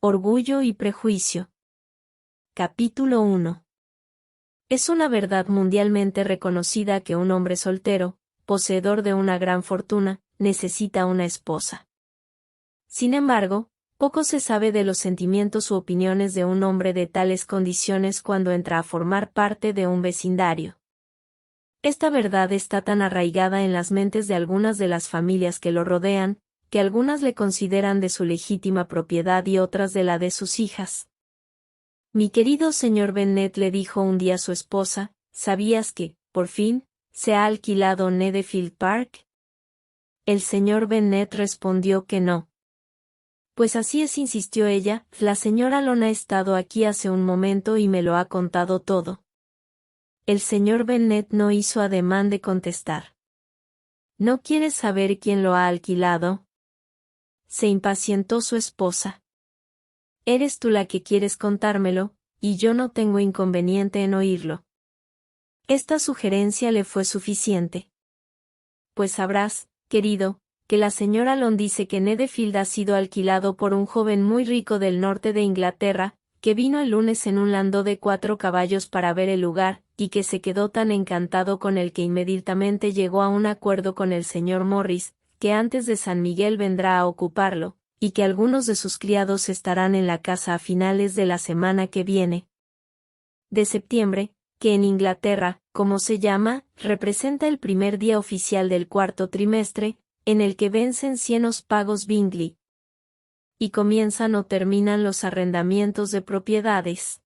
Orgullo y prejuicio. Capítulo 1. Es una verdad mundialmente reconocida que un hombre soltero, poseedor de una gran fortuna, necesita una esposa. Sin embargo, poco se sabe de los sentimientos u opiniones de un hombre de tales condiciones cuando entra a formar parte de un vecindario. Esta verdad está tan arraigada en las mentes de algunas de las familias que lo rodean, que algunas le consideran de su legítima propiedad y otras de la de sus hijas. Mi querido señor Bennet, le dijo un día a su esposa, ¿sabías que, por fin, se ha alquilado Netherfield Park? El señor Bennet respondió que no. Pues así es, insistió ella, la señora Long ha estado aquí hace un momento y me lo ha contado todo. El señor Bennet no hizo ademán de contestar. ¿No quieres saber quién lo ha alquilado? Se impacientó su esposa. Eres tú la que quieres contármelo, y yo no tengo inconveniente en oírlo. Esta sugerencia le fue suficiente. Pues sabrás, querido, que la señora Long dice que Netherfield ha sido alquilado por un joven muy rico del norte de Inglaterra, que vino el lunes en un landó de 4 caballos para ver el lugar, y que se quedó tan encantado con él que inmediatamente llegó a un acuerdo con el señor Morris, que antes de San Miguel vendrá a ocuparlo, y que algunos de sus criados estarán en la casa a finales de la semana que viene. De septiembre, que en Inglaterra, como se llama, representa el primer día oficial del cuarto trimestre, en el que vencen 100 pagos Bingley. Y comienzan o terminan los arrendamientos de propiedades.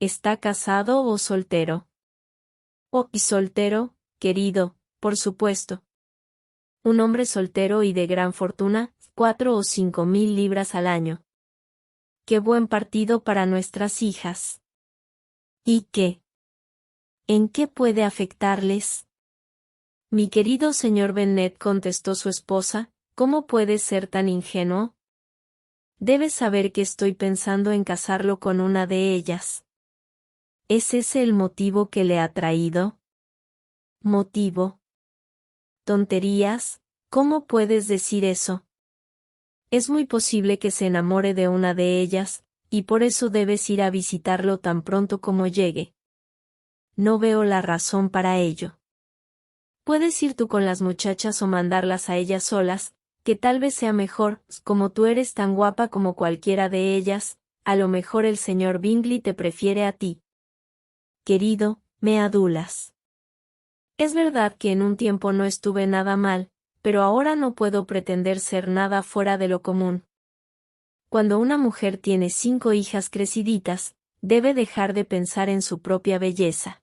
¿Está casado o soltero? Oh, y soltero, querido, por supuesto. Un hombre soltero y de gran fortuna, 4 o 5 mil libras al año. ¡Qué buen partido para nuestras hijas! ¿Y qué? ¿En qué puede afectarles? Mi querido señor Bennet, contestó su esposa, ¿cómo puedes ser tan ingenuo? Debes saber que estoy pensando en casarlo con una de ellas. ¿Es ese el motivo que le ha traído? ¿Motivo? Tonterías, ¿cómo puedes decir eso? Es muy posible que se enamore de una de ellas, y por eso debes ir a visitarlo tan pronto como llegue. No veo la razón para ello. Puedes ir tú con las muchachas o mandarlas a ellas solas, que tal vez sea mejor, como tú eres tan guapa como cualquiera de ellas, a lo mejor el señor Bingley te prefiere a ti. Querido, me adulas. Es verdad que en un tiempo no estuve nada mal, pero ahora no puedo pretender ser nada fuera de lo común. Cuando una mujer tiene 5 hijas creciditas, debe dejar de pensar en su propia belleza.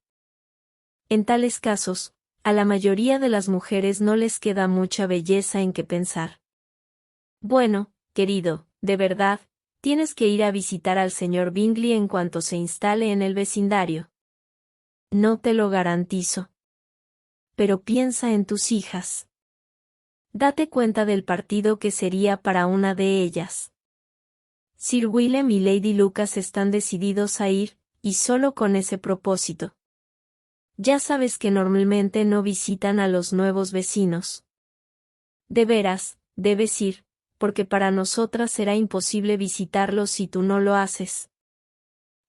En tales casos, a la mayoría de las mujeres no les queda mucha belleza en que pensar. Bueno, querido, de verdad, tienes que ir a visitar al señor Bingley en cuanto se instale en el vecindario. No te lo garantizo. Pero piensa en tus hijas. Date cuenta del partido que sería para una de ellas. Sir William y Lady Lucas están decididos a ir, y solo con ese propósito. Ya sabes que normalmente no visitan a los nuevos vecinos. De veras, debes ir, porque para nosotras será imposible visitarlos si tú no lo haces.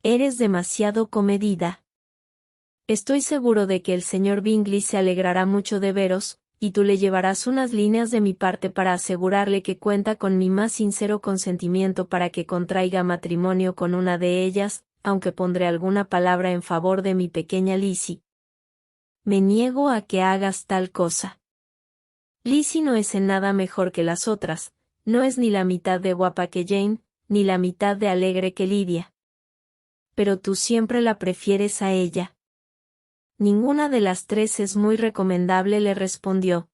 Eres demasiado comedida. Estoy seguro de que el señor Bingley se alegrará mucho de veros, y tú le llevarás unas líneas de mi parte para asegurarle que cuenta con mi más sincero consentimiento para que contraiga matrimonio con una de ellas, aunque pondré alguna palabra en favor de mi pequeña Lizzie. Me niego a que hagas tal cosa. Lizzie no es en nada mejor que las otras, no es ni la mitad de guapa que Jane, ni la mitad de alegre que Lidia. Pero tú siempre la prefieres a ella. Ninguna de las tres es muy recomendable, le respondió.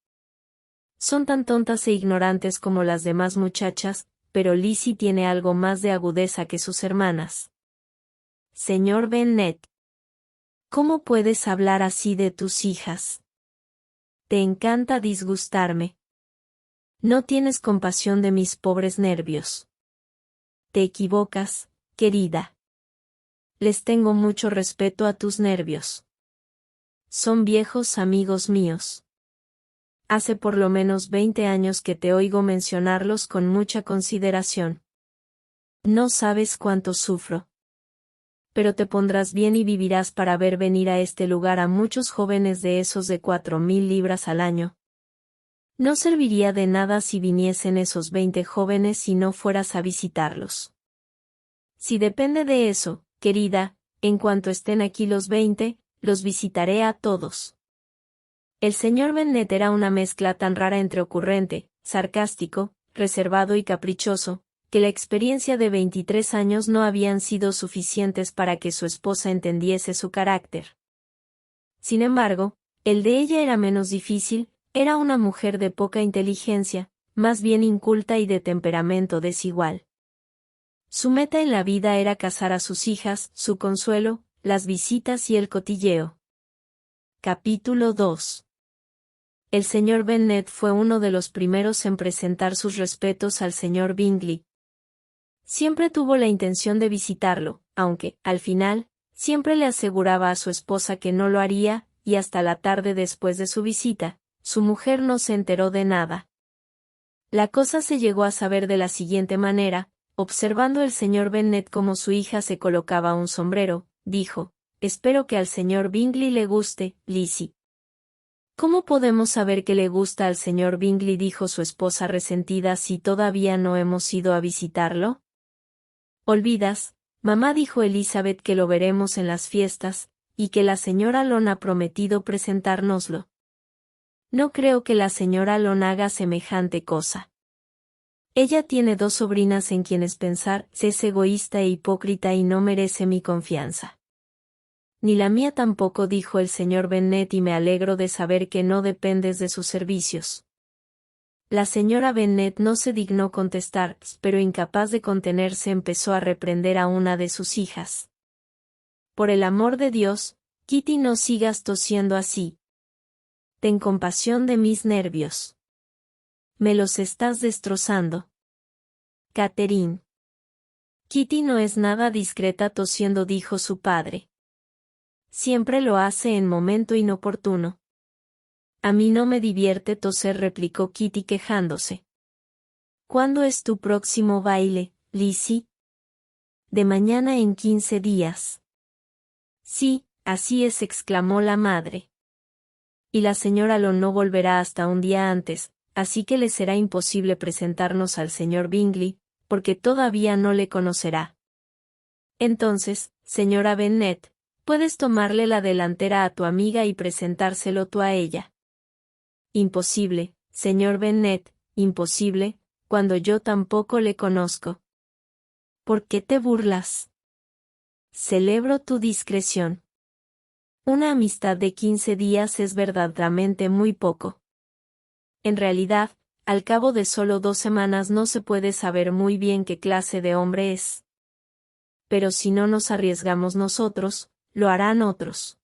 Son tan tontas e ignorantes como las demás muchachas, pero Lizzie tiene algo más de agudeza que sus hermanas. Señor Bennet, ¿cómo puedes hablar así de tus hijas? Te encanta disgustarme. No tienes compasión de mis pobres nervios. Te equivocas, querida. Les tengo mucho respeto a tus nervios. Son viejos amigos míos. Hace por lo menos 20 años que te oigo mencionarlos con mucha consideración. No sabes cuánto sufro. Pero te pondrás bien y vivirás para ver venir a este lugar a muchos jóvenes de esos de 4.000 libras al año. No serviría de nada si viniesen esos 20 jóvenes si no fueras a visitarlos. Si depende de eso, querida, en cuanto estén aquí los 20, los visitaré a todos. El señor Bennet era una mezcla tan rara entre ocurrente, sarcástico, reservado y caprichoso, que la experiencia de 23 años no habían sido suficientes para que su esposa entendiese su carácter. Sin embargo, el de ella era menos difícil, era una mujer de poca inteligencia, más bien inculta y de temperamento desigual. Su meta en la vida era casar a sus hijas, su consuelo, las visitas y el cotilleo. Capítulo 2. El señor Bennet fue uno de los primeros en presentar sus respetos al señor Bingley. Siempre tuvo la intención de visitarlo, aunque, al final, siempre le aseguraba a su esposa que no lo haría, y hasta la tarde después de su visita, su mujer no se enteró de nada. La cosa se llegó a saber de la siguiente manera: observando el señor Bennet cómo su hija se colocaba un sombrero, dijo: «Espero que al señor Bingley le guste, Lizzie». «¿Cómo podemos saber que le gusta al señor Bingley?», dijo su esposa resentida, «si todavía no hemos ido a visitarlo». «Olvidas, mamá», dijo Elizabeth, «que lo veremos en las fiestas, y que la señora Long ha prometido presentárnoslo». «No creo que la señora Long haga semejante cosa. Ella tiene 2 sobrinas en quienes pensar, es egoísta e hipócrita y no merece mi confianza». «Ni la mía tampoco», dijo el señor Bennet, «y me alegro de saber que no dependes de sus servicios». La señora Bennet no se dignó contestar, pero incapaz de contenerse empezó a reprender a una de sus hijas. «Por el amor de Dios, Kitty, no sigas tosiendo así. Ten compasión de mis nervios. Me los estás destrozando. Catherine». «Kitty no es nada discreta tosiendo», dijo su padre. «Siempre lo hace en momento inoportuno». «A mí no me divierte toser», replicó Kitty quejándose. «¿Cuándo es tu próximo baile, Lizzie?» «De mañana en 15 días. «Sí, así es», exclamó la madre. «Y la señora Long no volverá hasta un día antes, así que le será imposible presentarnos al señor Bingley, porque todavía no le conocerá». «Entonces, señora Bennet, puedes tomarle la delantera a tu amiga y presentárselo tú a ella». «Imposible, señor Bennet, imposible, cuando yo tampoco le conozco». «¿Por qué te burlas?». «Celebro tu discreción. Una amistad de 15 días es verdaderamente muy poco. En realidad, al cabo de solo 2 semanas no se puede saber muy bien qué clase de hombre es. Pero si no nos arriesgamos nosotros, lo harán otros.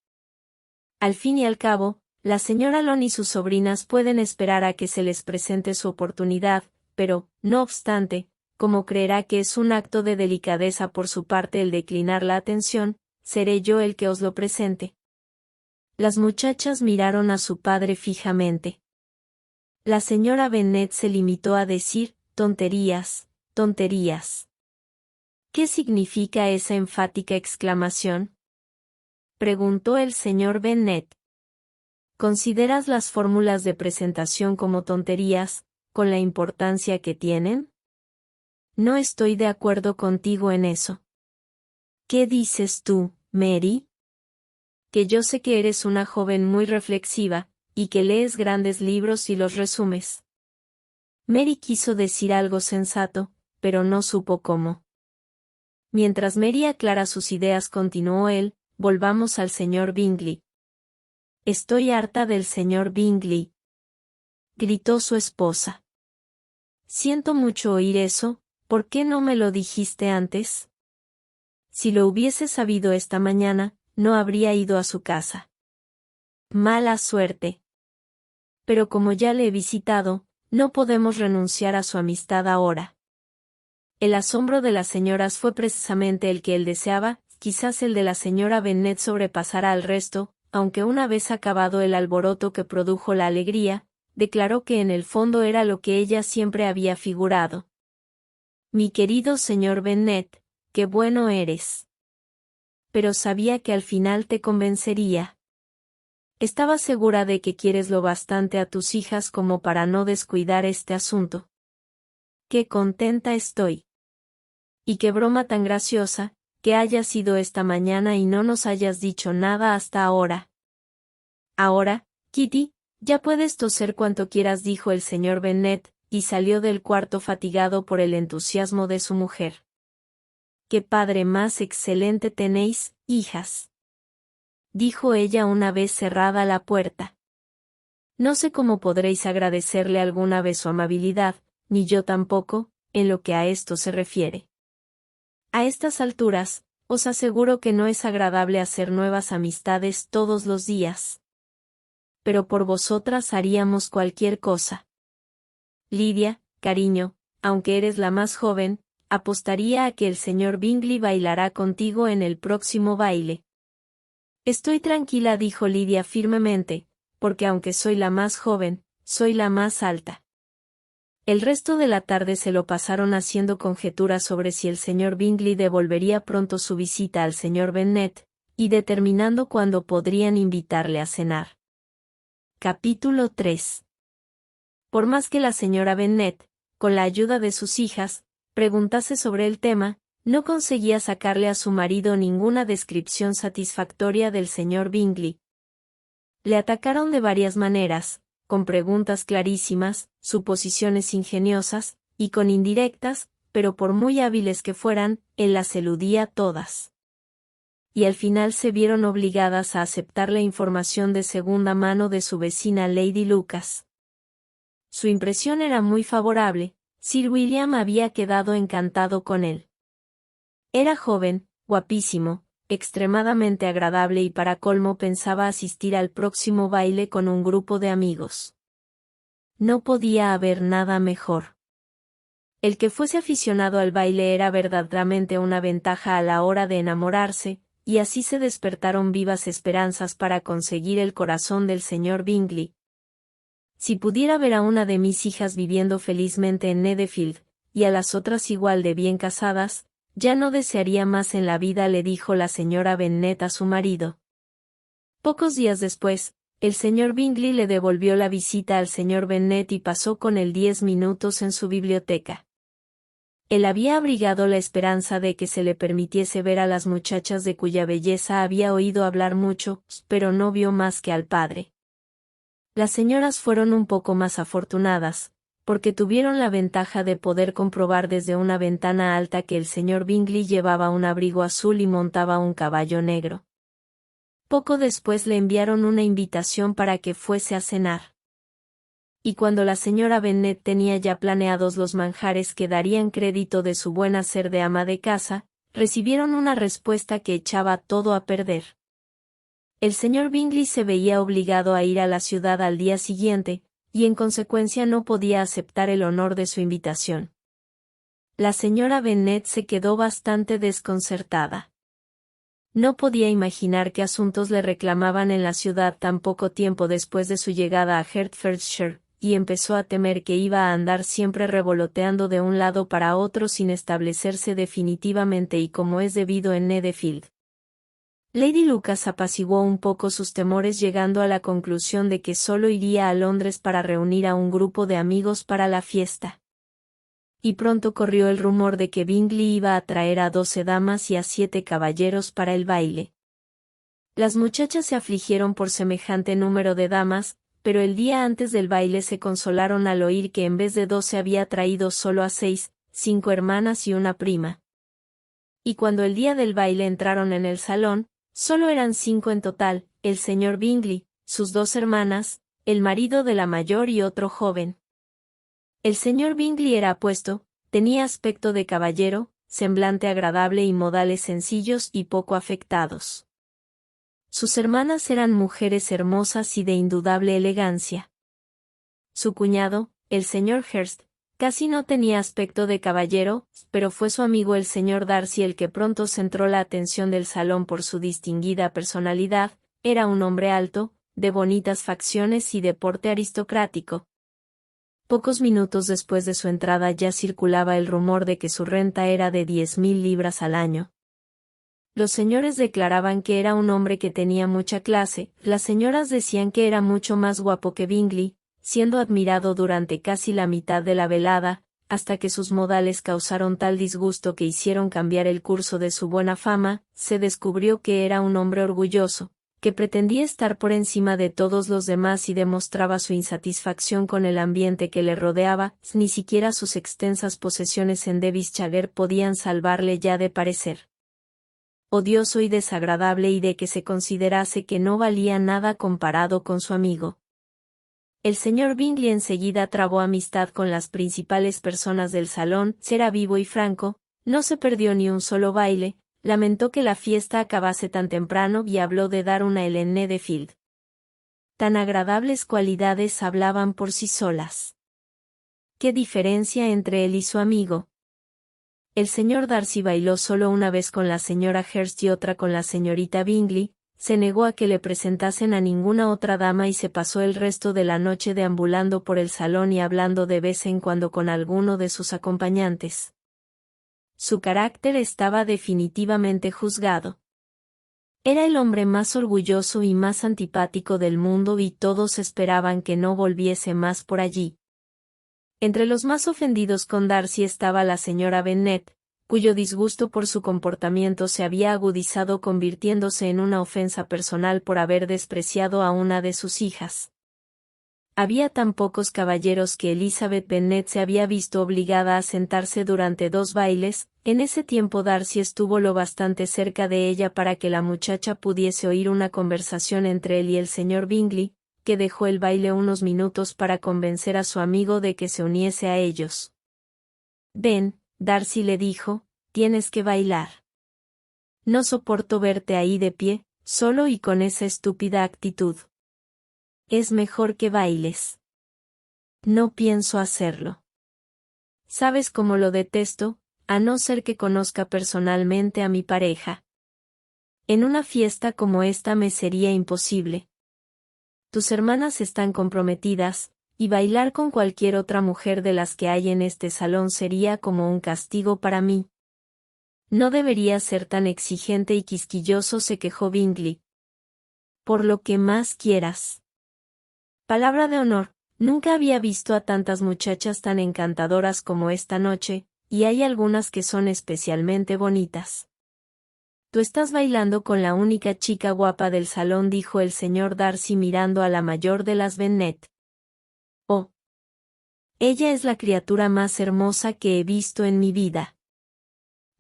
Al fin y al cabo, la señora Long y sus sobrinas pueden esperar a que se les presente su oportunidad, pero, no obstante, como creerá que es un acto de delicadeza por su parte el declinar la atención, seré yo el que os lo presente». Las muchachas miraron a su padre fijamente. La señora Bennet se limitó a decir: «Tonterías, tonterías». «¿Qué significa esa enfática exclamación?», preguntó el señor Bennet. «¿Consideras las fórmulas de presentación como tonterías, con la importancia que tienen?». «No estoy de acuerdo contigo en eso». «¿Qué dices tú, Mary?». «Que yo sé que eres una joven muy reflexiva, y que lees grandes libros y los resumes». Mary quiso decir algo sensato, pero no supo cómo. Mientras Mary aclara sus ideas, continuó él: «Volvamos al señor Bingley». «Estoy harta del señor Bingley», gritó su esposa. «Siento mucho oír eso, ¿por qué no me lo dijiste antes?». «Si lo hubiese sabido esta mañana, no habría ido a su casa». «Mala suerte. Pero como ya le he visitado, no podemos renunciar a su amistad ahora». El asombro de las señoras fue precisamente el que él deseaba, quizás el de la señora Bennet sobrepasara al resto, aunque una vez acabado el alboroto que produjo la alegría, declaró que en el fondo era lo que ella siempre había figurado. Mi querido señor Bennet, qué bueno eres. Pero sabía que al final te convencería. Estaba segura de que quieres lo bastante a tus hijas como para no descuidar este asunto. Qué contenta estoy. Y qué broma tan graciosa, que hayas ido esta mañana y no nos hayas dicho nada hasta ahora. Ahora, Kitty, ya puedes toser cuanto quieras, dijo el señor Bennet, y salió del cuarto fatigado por el entusiasmo de su mujer. Qué padre más excelente tenéis, hijas, dijo ella una vez cerrada la puerta. No sé cómo podréis agradecerle alguna vez su amabilidad, ni yo tampoco, en lo que a esto se refiere. A estas alturas, os aseguro que no es agradable hacer nuevas amistades todos los días. Pero por vosotras haríamos cualquier cosa. Lidia, cariño, aunque eres la más joven, apostaría a que el señor Bingley bailará contigo en el próximo baile. Estoy tranquila, dijo Lidia firmemente, porque aunque soy la más joven, soy la más alta. El resto de la tarde se lo pasaron haciendo conjeturas sobre si el señor Bingley devolvería pronto su visita al señor Bennet, y determinando cuándo podrían invitarle a cenar. Capítulo 3. Por más que la señora Bennet, con la ayuda de sus hijas, preguntase sobre el tema, no conseguía sacarle a su marido ninguna descripción satisfactoria del señor Bingley. Le atacaron de varias maneras, con preguntas clarísimas, suposiciones ingeniosas, y con indirectas, pero por muy hábiles que fueran, él las eludía todas. Y al final se vieron obligadas a aceptar la información de segunda mano de su vecina Lady Lucas. Su impresión era muy favorable, Sir William había quedado encantado con él. Era joven, guapísimo, extremadamente agradable y para colmo pensaba asistir al próximo baile con un grupo de amigos. No podía haber nada mejor. El que fuese aficionado al baile era verdaderamente una ventaja a la hora de enamorarse, y así se despertaron vivas esperanzas para conseguir el corazón del señor Bingley. Si pudiera ver a una de mis hijas viviendo felizmente en Netherfield, y a las otras igual de bien casadas, ya no desearía más en la vida, le dijo la señora Bennet a su marido. Pocos días después, el señor Bingley le devolvió la visita al señor Bennet y pasó con él 10 minutos en su biblioteca. Él había abrigado la esperanza de que se le permitiese ver a las muchachas de cuya belleza había oído hablar mucho, pero no vio más que al padre. Las señoras fueron un poco más afortunadas, porque tuvieron la ventaja de poder comprobar desde una ventana alta que el señor Bingley llevaba un abrigo azul y montaba un caballo negro. Poco después le enviaron una invitación para que fuese a cenar. Y cuando la señora Bennet tenía ya planeados los manjares que darían crédito de su buen hacer de ama de casa, recibieron una respuesta que echaba todo a perder. El señor Bingley se veía obligado a ir a la ciudad al día siguiente, y en consecuencia no podía aceptar el honor de su invitación. La señora Bennet se quedó bastante desconcertada. No podía imaginar qué asuntos le reclamaban en la ciudad tan poco tiempo después de su llegada a Hertfordshire, y empezó a temer que iba a andar siempre revoloteando de un lado para otro sin establecerse definitivamente y como es debido en Netherfield. Lady Lucas apaciguó un poco sus temores llegando a la conclusión de que solo iría a Londres para reunir a un grupo de amigos para la fiesta. Y pronto corrió el rumor de que Bingley iba a traer a 12 damas y a 7 caballeros para el baile. Las muchachas se afligieron por semejante número de damas, pero el día antes del baile se consolaron al oír que en vez de 12 había traído solo a 6, 5 hermanas y una prima. Y cuando el día del baile entraron en el salón, solo eran 5 en total, el señor Bingley, sus 2 hermanas, el marido de la mayor y otro joven. El señor Bingley era apuesto, tenía aspecto de caballero, semblante agradable y modales sencillos y poco afectados. Sus hermanas eran mujeres hermosas y de indudable elegancia. Su cuñado, el señor Hurst, casi no tenía aspecto de caballero, pero fue su amigo el señor Darcy el que pronto centró la atención del salón por su distinguida personalidad. Era un hombre alto, de bonitas facciones y de porte aristocrático. Pocos minutos después de su entrada ya circulaba el rumor de que su renta era de 10.000 libras al año. Los señores declaraban que era un hombre que tenía mucha clase, las señoras decían que era mucho más guapo que Bingley, siendo admirado durante casi la mitad de la velada, hasta que sus modales causaron tal disgusto que hicieron cambiar el curso de su buena fama. Se descubrió que era un hombre orgulloso, que pretendía estar por encima de todos los demás y demostraba su insatisfacción con el ambiente que le rodeaba. Ni siquiera sus extensas posesiones en Devonshire podían salvarle ya de parecer odioso y desagradable y de que se considerase que no valía nada comparado con su amigo. El señor Bingley enseguida trabó amistad con las principales personas del salón, era vivo y franco, no se perdió ni un solo baile, lamentó que la fiesta acabase tan temprano y habló de dar una en Netherfield. Tan agradables cualidades hablaban por sí solas. ¿Qué diferencia entre él y su amigo? El señor Darcy bailó solo una vez con la señora Hurst y otra con la señorita Bingley, se negó a que le presentasen a ninguna otra dama y se pasó el resto de la noche deambulando por el salón y hablando de vez en cuando con alguno de sus acompañantes. Su carácter estaba definitivamente juzgado. Era el hombre más orgulloso y más antipático del mundo y todos esperaban que no volviese más por allí. Entre los más ofendidos con Darcy estaba la señora Bennet, cuyo disgusto por su comportamiento se había agudizado convirtiéndose en una ofensa personal por haber despreciado a una de sus hijas. Había tan pocos caballeros que Elizabeth Bennet se había visto obligada a sentarse durante 2 bailes. En ese tiempo Darcy estuvo lo bastante cerca de ella para que la muchacha pudiese oír una conversación entre él y el señor Bingley, que dejó el baile unos minutos para convencer a su amigo de que se uniese a ellos. «Ven», Darcy le dijo, «tienes que bailar. No soporto verte ahí de pie, solo y con esa estúpida actitud. Es mejor que bailes». «No pienso hacerlo. Sabes cómo lo detesto, a no ser que conozca personalmente a mi pareja. En una fiesta como esta me sería imposible. Tus hermanas están comprometidas, y bailar con cualquier otra mujer de las que hay en este salón sería como un castigo para mí». «No deberías ser tan exigente y quisquilloso», se quejó Bingley. «Por lo que más quieras». Palabra de honor, nunca había visto a tantas muchachas tan encantadoras como esta noche, y hay algunas que son especialmente bonitas. «Tú estás bailando con la única chica guapa del salón», dijo el señor Darcy mirando a la mayor de las Bennet. «Oh. Ella es la criatura más hermosa que he visto en mi vida.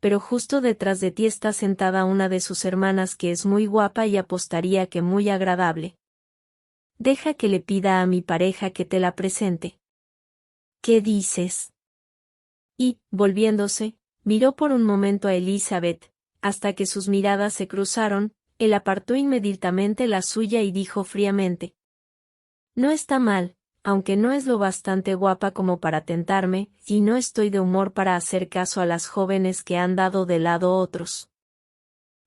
Pero justo detrás de ti está sentada una de sus hermanas que es muy guapa y apostaría que muy agradable. Deja que le pida a mi pareja que te la presente». «¿Qué dices?» Y, volviéndose, miró por un momento a Elizabeth. Hasta que sus miradas se cruzaron, él apartó inmediatamente la suya y dijo fríamente: «No está mal, aunque no es lo bastante guapa como para tentarme, y no estoy de humor para hacer caso a las jóvenes que han dado de lado otros.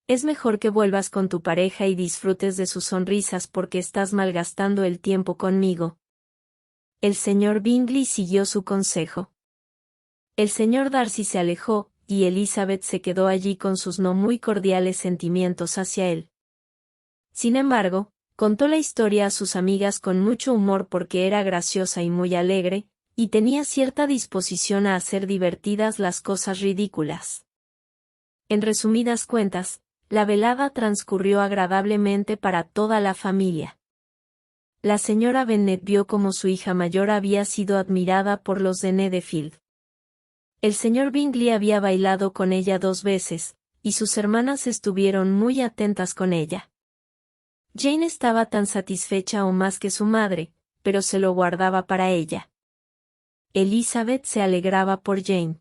Es mejor que vuelvas con tu pareja y disfrutes de sus sonrisas porque estás malgastando el tiempo conmigo». El señor Bingley siguió su consejo. El señor Darcy se alejó, y Elizabeth se quedó allí con sus no muy cordiales sentimientos hacia él. Sin embargo, contó la historia a sus amigas con mucho humor porque era graciosa y muy alegre, y tenía cierta disposición a hacer divertidas las cosas ridículas. En resumidas cuentas, la velada transcurrió agradablemente para toda la familia. La señora Bennet vio cómo su hija mayor había sido admirada por los de Netherfield. El señor Bingley había bailado con ella 2 veces, y sus hermanas estuvieron muy atentas con ella. Jane estaba tan satisfecha o más que su madre, pero se lo guardaba para ella. Elizabeth se alegraba por Jane.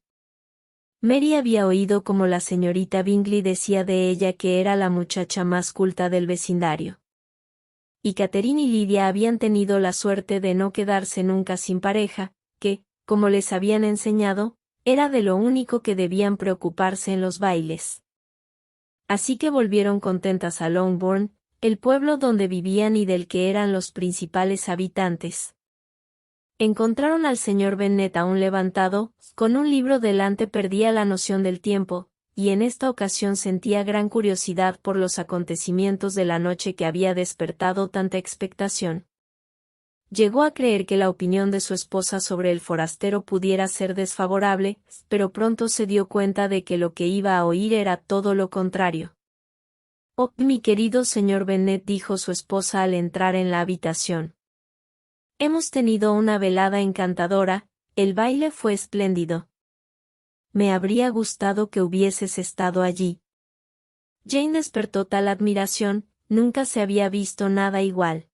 Mary había oído cómo la señorita Bingley decía de ella que era la muchacha más culta del vecindario. Y Catherine y Lydia habían tenido la suerte de no quedarse nunca sin pareja, que, como les habían enseñado, era de lo único que debían preocuparse en los bailes. Así que volvieron contentas a Longbourn, el pueblo donde vivían y del que eran los principales habitantes. Encontraron al señor Bennet aún levantado, con un libro delante. Perdía la noción del tiempo, y en esta ocasión sentía gran curiosidad por los acontecimientos de la noche que había despertado tanta expectación. Llegó a creer que la opinión de su esposa sobre el forastero pudiera ser desfavorable, pero pronto se dio cuenta de que lo que iba a oír era todo lo contrario. «Oh, mi querido señor Bennet», dijo su esposa al entrar en la habitación. «Hemos tenido una velada encantadora, el baile fue espléndido. Me habría gustado que hubieses estado allí». Jane despertó tal admiración, nunca se había visto nada igual.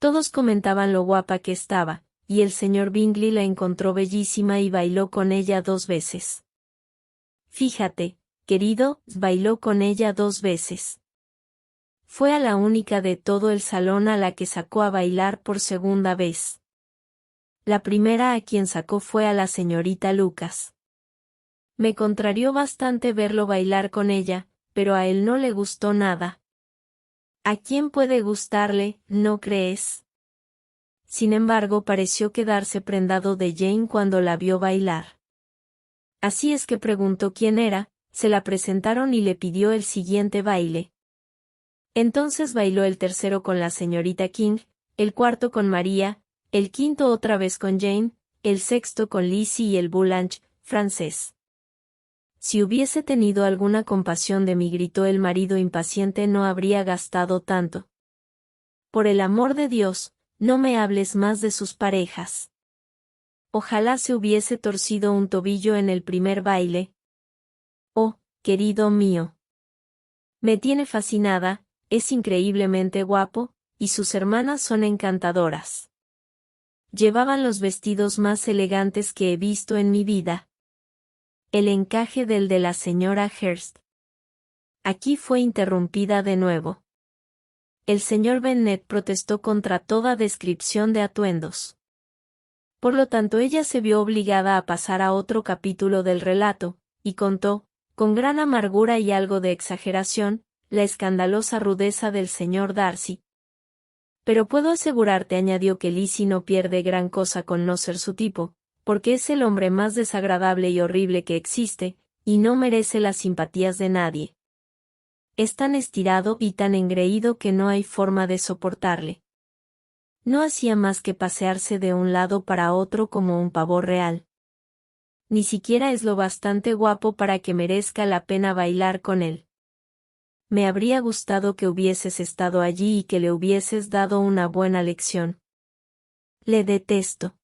Todos comentaban lo guapa que estaba, y el señor Bingley la encontró bellísima y bailó con ella 2 veces. «Fíjate, querido», bailó con ella 2 veces. Fue a la única de todo el salón a la que sacó a bailar por segunda vez. La primera a quien sacó fue a la señorita Lucas. Me contrarió bastante verlo bailar con ella, pero a él no le gustó nada. ¿A quién puede gustarle, no crees? Sin embargo, pareció quedarse prendado de Jane cuando la vio bailar. Así es que preguntó quién era, se la presentaron y le pidió el siguiente baile. Entonces bailó el tercero con la señorita King, el cuarto con María, el quinto otra vez con Jane, el sexto con Lizzie y el Boulange, francés. «Si hubiese tenido alguna compasión de mí», gritó el marido impaciente, «no habría gastado tanto. Por el amor de Dios, no me hables más de sus parejas. Ojalá se hubiese torcido un tobillo en el primer baile. Oh, querido mío. Me tiene fascinada, es increíblemente guapo, y sus hermanas son encantadoras. Llevaban los vestidos más elegantes que he visto en mi vida. El encaje del de la señora Hurst». Aquí fue interrumpida de nuevo. El señor Bennet protestó contra toda descripción de atuendos. Por lo tanto, ella se vio obligada a pasar a otro capítulo del relato, y contó, con gran amargura y algo de exageración, la escandalosa rudeza del señor Darcy. «Pero puedo asegurarte», añadió, «que Lizzie no pierde gran cosa con no ser su tipo, porque es el hombre más desagradable y horrible que existe, y no merece las simpatías de nadie. Es tan estirado y tan engreído que no hay forma de soportarle. No hacía más que pasearse de un lado para otro como un pavo real. Ni siquiera es lo bastante guapo para que merezca la pena bailar con él. Me habría gustado que hubieses estado allí y que le hubieses dado una buena lección. Le detesto».